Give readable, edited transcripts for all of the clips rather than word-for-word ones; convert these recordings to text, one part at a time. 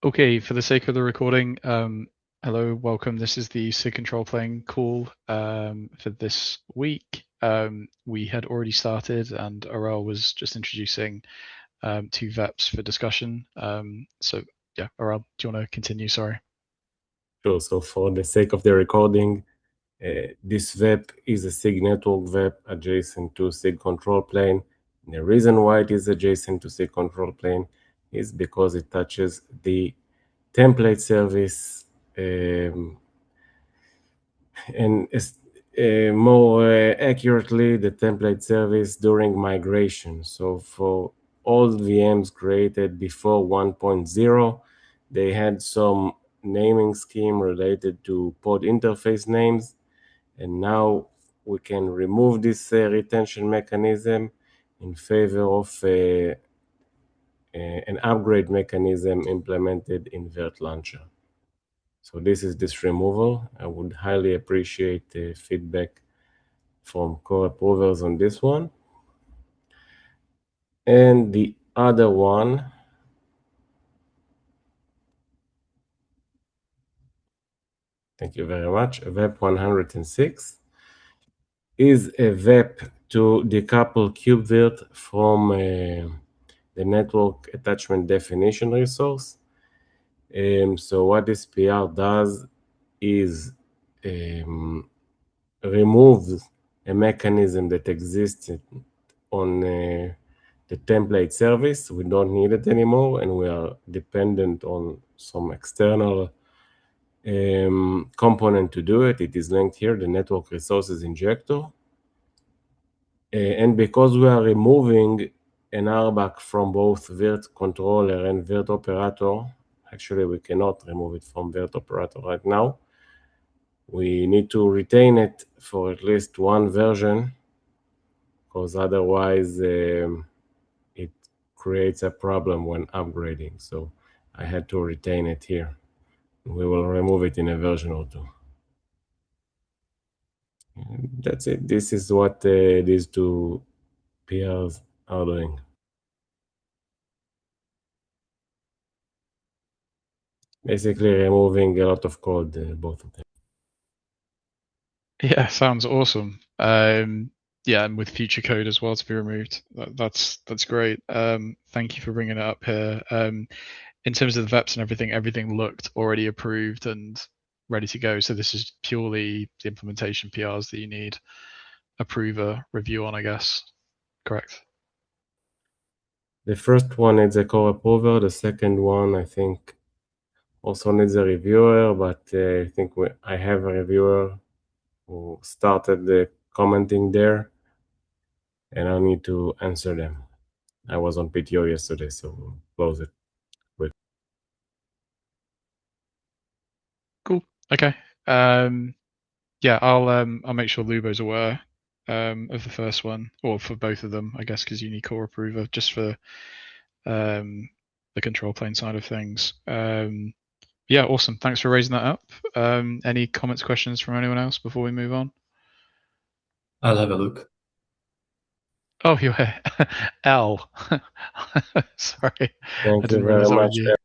Okay, for the sake of the recording, hello, welcome. This is the SIG-control-plane call for this week. We had already started, and Aurel was just introducing two VEPs for discussion. So yeah, Aurel, do you want to continue? Sorry. Sure. So for the sake of the recording, this VEP is a SIG network VEP adjacent to SIG control plane. And the reason why it is adjacent to SIG control plane is because it touches the template service and more accurately the template service during migration. So for all VMs created before 1.0, they had some naming scheme related to pod interface names, and now we can remove this retention mechanism in favor of an upgrade mechanism implemented in Vert Launcher. So this is this removal. I would highly appreciate the feedback from co-approvers on this one. And the other one, thank you very much, VEP 106, is a VEP to decouple KubeVirt from the network attachment definition resource. So what this PR does is removes a mechanism that existed on the template service. We don't need it anymore, and we are dependent on some external component to do it. It is linked here, the network resources injector. And because we are removing an RBAC from both virt controller and virt operator, actually we cannot remove it from virt operator right now. We need to retain it for at least one version, because otherwise it creates a problem when upgrading. So I had to retain it here. We will remove it in a version or two. And that's it. This is what these two PRs are doing. Basically removing a lot of code, both of them. Yeah, sounds awesome. Yeah, and with future code as well to be removed. That's great. Thank you for bringing it up here. In terms of the VEPs and everything looked already approved and ready to go. So this is purely the implementation PRs that you need approver review on, I guess. Correct? The first one needs a core approver. The second one, I think, also needs a reviewer, but I think I have a reviewer who started commenting there, and I need to answer them. I was on PTO yesterday, so we'll close it quick. Cool. Okay. Yeah, I'll make sure Lubo's aware of the first one, or for both of them, I guess, because you need core approver just for the control plane side of things. Yeah, awesome. Thanks for raising that up. Any comments, questions from anyone else before we move on? I'll have a look. Oh, you're here. L. Sorry. Thank I you didn't very realize that was much. you.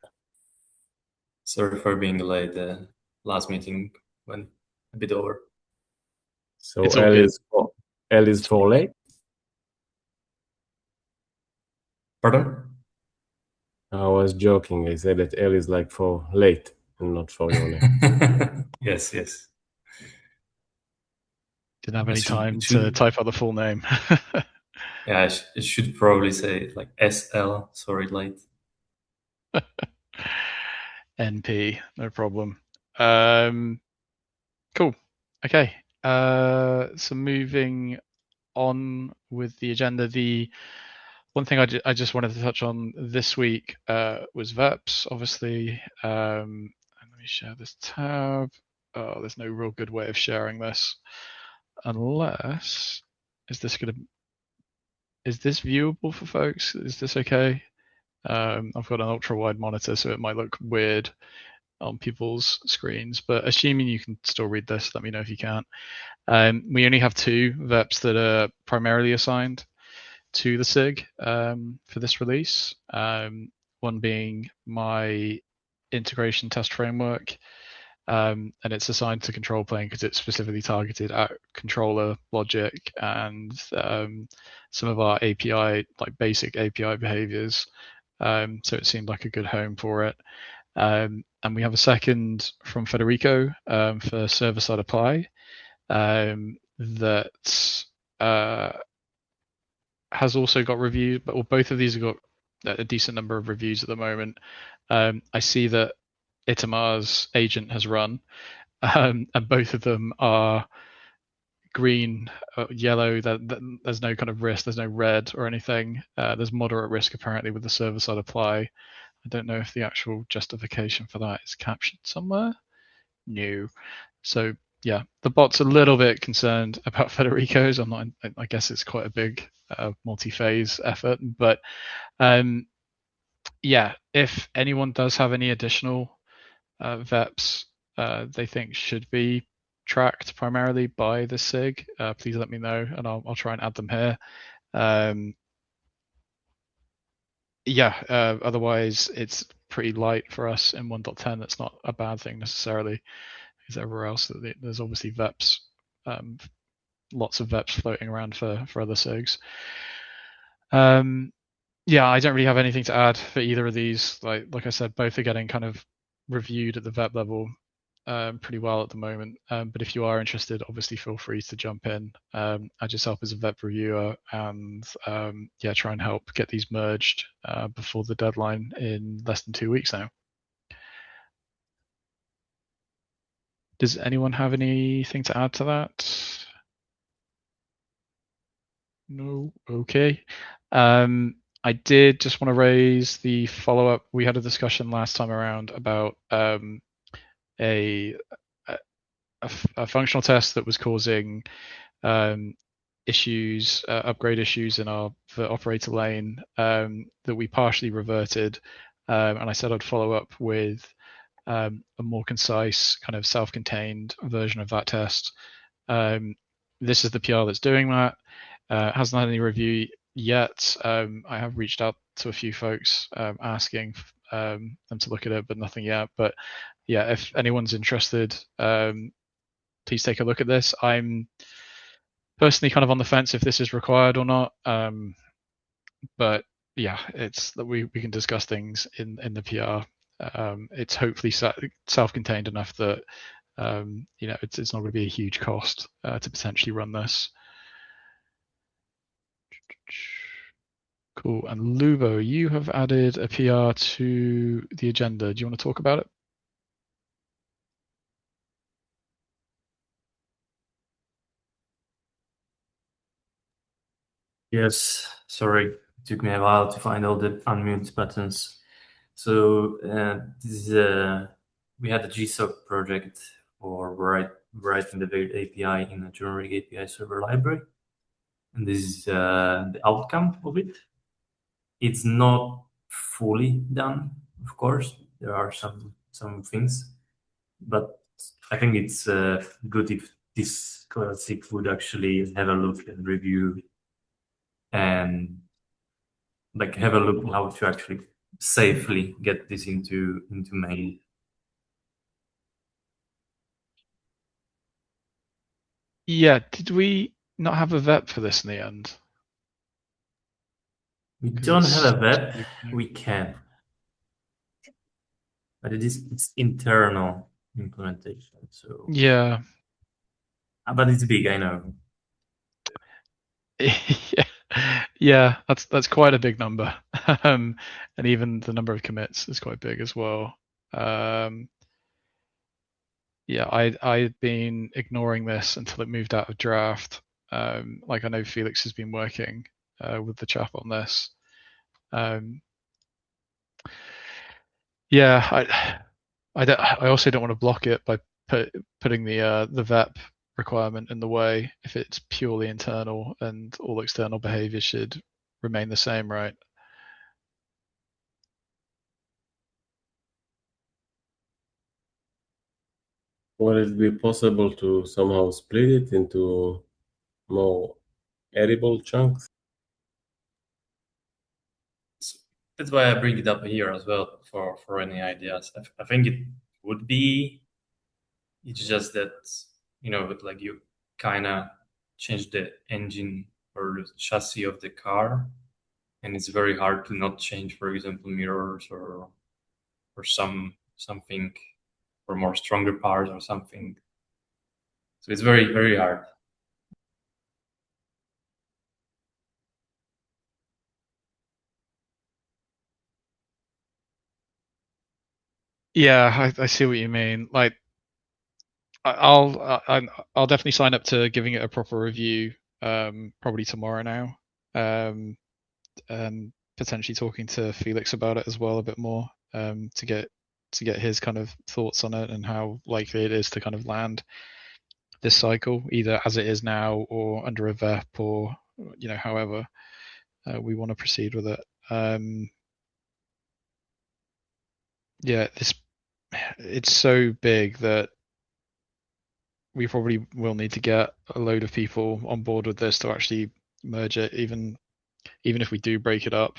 Sorry for being delayed. The last meeting went a bit over. So It's all L good. is for late? Pardon? I was joking. I said that L is like for late and not for your name. Yes. Didn't have any time to should, type out the full name. yeah, it should probably say like SL. Sorry, late. NP, no problem. Cool. Okay. So moving on with the agenda, the one thing I just wanted to touch on this week was VEPs, obviously. And let me share this tab. Oh, there's no real good way of sharing this, unless is this viewable for folks? Is this okay? I've got an ultra wide monitor, so it might look weird on people's screens, but assuming you can still read this, let me know if you can't. We only have two VEPs that are primarily assigned to the SIG for this release. One being my integration test framework. And it's assigned to control plane because it's specifically targeted at controller logic and some of our API, like basic API behaviors. So it seemed like a good home for it. And we have a second from Federico for server-side apply that has also got reviewed, but both of these have got a decent number of reviews at the moment. I see that Itamar's agent has run, and both of them are green, yellow. There's no kind of risk. There's no red or anything. There's moderate risk apparently with the server-side apply. I don't know if the actual justification for that is captured somewhere. No. So yeah, the bot's a little bit concerned about Federico's. I guess it's quite a big multi-phase effort, but yeah, if anyone does have any additional VEPs they think should be tracked primarily by the SIG, please let me know and I'll try and add them here. Yeah, otherwise it's pretty light for us in 1.10. That's not a bad thing necessarily, because everywhere else there's obviously VEPs, lots of VEPs floating around for other SIGs. Yeah, I don't really have anything to add for either of these. Like I said, both are getting kind of reviewed at the VEP level pretty well at the moment. But if you are interested, obviously feel free to jump in. I just help as a VEP reviewer and yeah, try and help get these merged before the deadline in less than 2 weeks now. Does anyone have anything to add to that? No? Okay. I did just want to raise the follow-up. We had a discussion last time around about a functional test that was causing issues, upgrade issues in our operator lane that we partially reverted. And I said I'd follow up with a more concise kind of self-contained version of that test. This is the PR that's doing that. Hasn't had any review yet. I have reached out to a few folks asking them to look at it, but nothing yet. But yeah, if anyone's interested, please take a look at this. I'm personally kind of on the fence if this is required or not. But yeah, it's that we can discuss things in the PR. It's hopefully self-contained enough that you know it's not going to be a huge cost to potentially run this. Cool. And Lubo, you have added a PR to the agenda. Do you want to talk about it? Yes, sorry, it took me a while to find all the unmute buttons. So this is we had a GSOC project for writing the Virt API in a generic API server library, and this is the outcome of it. It's not fully done, of course. There are some things, but I think it's good if this classic would actually have a look and review and like have a look how to actually safely get this into main. Yeah. Did we not have a VEP for this in the end? We don't have a VEP. We can, but it's internal implementation. So yeah. But it's big, I know. Yeah, that's quite a big number, and even the number of commits is quite big as well. Yeah, I'd been ignoring this until it moved out of draft. Like I know Felix has been working with the chap on this. Yeah, I also don't want to block it by putting the VEP requirement in the way if it's purely internal and all external behavior should remain the same, right? Would it be possible to somehow split it into more edible chunks? that's why I bring it up here as well for any ideas. I think it would be. It's just that like you kind of change the engine or the chassis of the car, and it's very hard to not change, for example, mirrors or something or more stronger parts or something. So it's very very hard. Yeah, I see what you mean. Like, I'll definitely sign up to giving it a proper review. Probably tomorrow now. And potentially talking to Felix about it as well a bit more. To get his kind of thoughts on it and how likely it is to kind of land this cycle, either as it is now or under a VEP or however we want to proceed with it. Yeah, it's so big that we probably will need to get a load of people on board with this to actually merge it, even if we do break it up.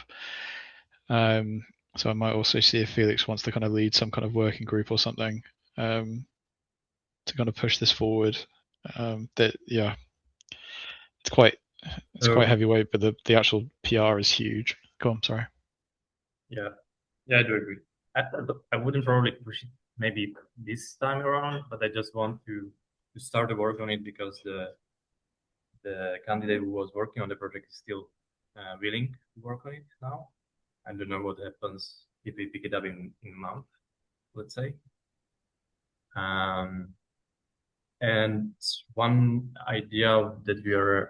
So I might also see if Felix wants to kind of lead some kind of working group or something to kind of push this forward. That yeah, it's quite it's quite So heavyweight, but the actual PR is huge. Go on, sorry. yeah, yeah, I do agree. I wouldn't probably push it maybe this time around, but I just want to start the work on it because the candidate who was working on the project is still willing to work on it now. I don't know what happens if we pick it up in a month, let's say. Um, and one idea that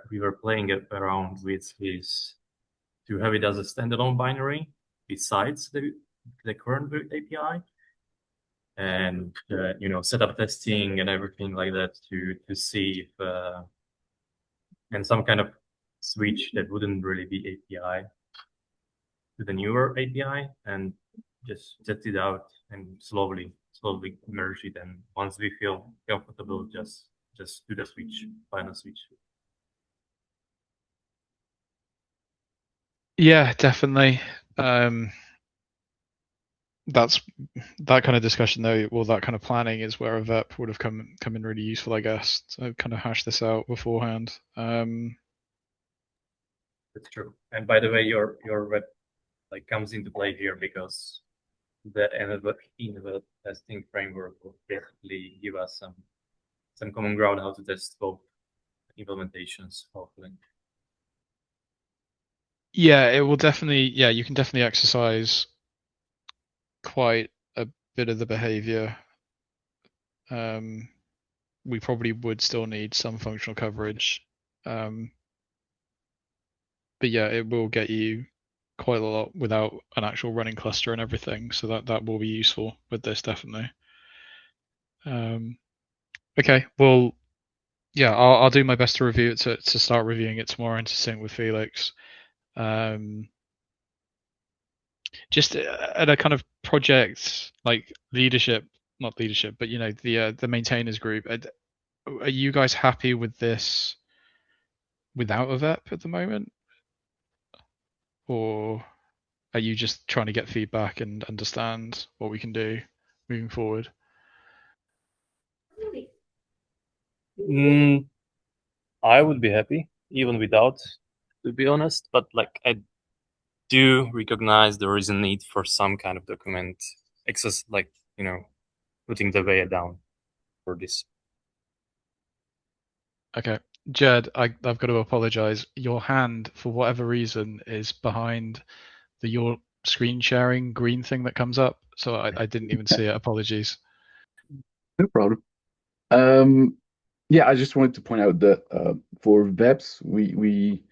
we were playing around with is to have it as a standalone binary besides the current API, and set up testing and everything like that to see if and some kind of switch that wouldn't really be API to the newer API and just test it out and slowly merge it. And once we feel comfortable, just do the switch, final switch. Yeah, definitely. That's that kind of discussion though, or that kind of planning is where a VEP would have come in really useful, I guess. So kind of hash this out beforehand. That's true. And by the way, your web like comes into play here because the innovative testing framework will basically give us some common ground how to test both implementations, hopefully. Yeah, it will definitely. Yeah, you can definitely exercise quite a bit of the behavior. Um, we probably would still need some functional coverage. Um, but yeah, it will get you quite a lot without an actual running cluster and everything. So that will be useful with this definitely. Um, okay, well, yeah, I'll do my best to review it to start reviewing it tomorrow and to sync with Felix. Um, just at a kind of project like leadership, not leadership, but the maintainers group. Are you guys happy with this without a VEP at the moment, or are you just trying to get feedback and understand what we can do moving forward? Mm, I would be happy even without, to be honest. But like I do recognize there is a need for some kind of document access, like putting the way down for this. Okay, Jed, I've got to apologize. Your hand, for whatever reason, is behind your screen sharing green thing that comes up. So I didn't even see it. Apologies. No problem. Um, yeah, I just wanted to point out that for VEPs, we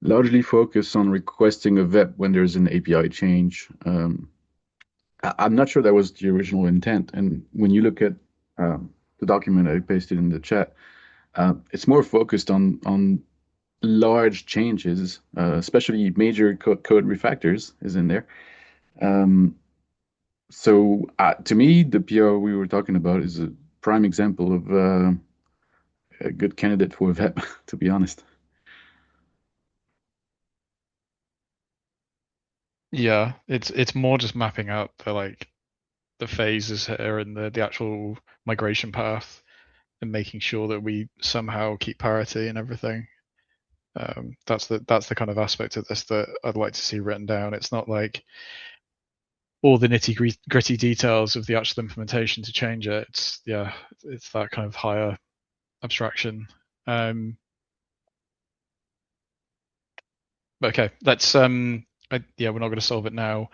largely focus on requesting a VEP when there's an API change. I'm not sure that was the original intent. And when you look at the document I pasted in the chat, it's more focused on large changes, especially major code refactors is in there. So to me, the PR we were talking about is a prime example of a good candidate for a VEP, to be honest. Yeah, it's more just mapping out the phases here and the actual migration path and making sure that we somehow keep parity and everything. That's the kind of aspect of this that I'd like to see written down. It's not like all the nitty gritty details of the actual implementation to change it. It's that kind of higher abstraction. Okay, let's yeah, we're not going to solve it now.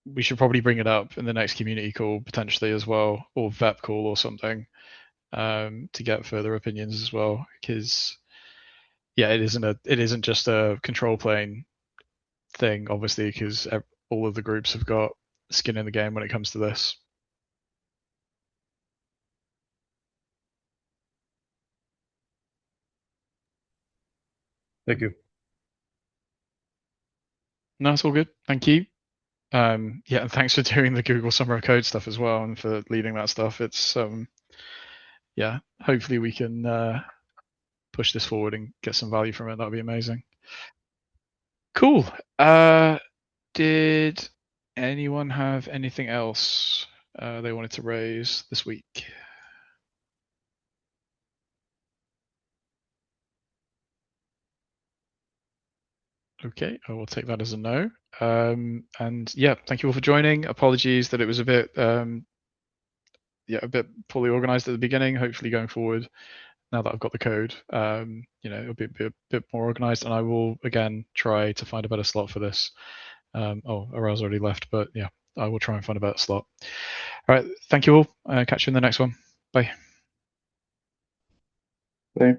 We should probably bring it up in the next community call potentially as well, or VEP call or something, to get further opinions as well. Because yeah, it isn't just a control plane thing, obviously, because all of the groups have got skin in the game when it comes to this. Thank you. No, it's all good. Thank you. Yeah, and thanks for doing the Google Summer of Code stuff as well, and for leading that stuff. It's yeah, hopefully we can push this forward and get some value from it. That'd be amazing. Cool. Did anyone have anything else they wanted to raise this week? Okay, I will take that as a no. And yeah, thank you all for joining. Apologies that it was a bit a bit poorly organized at the beginning. Hopefully going forward, now that I've got the code, it'll be a bit more organized, and I will again try to find a better slot for this. Arel's already left, but yeah, I will try and find a better slot. All right, thank you all. Catch you in the next one. Bye. Bye.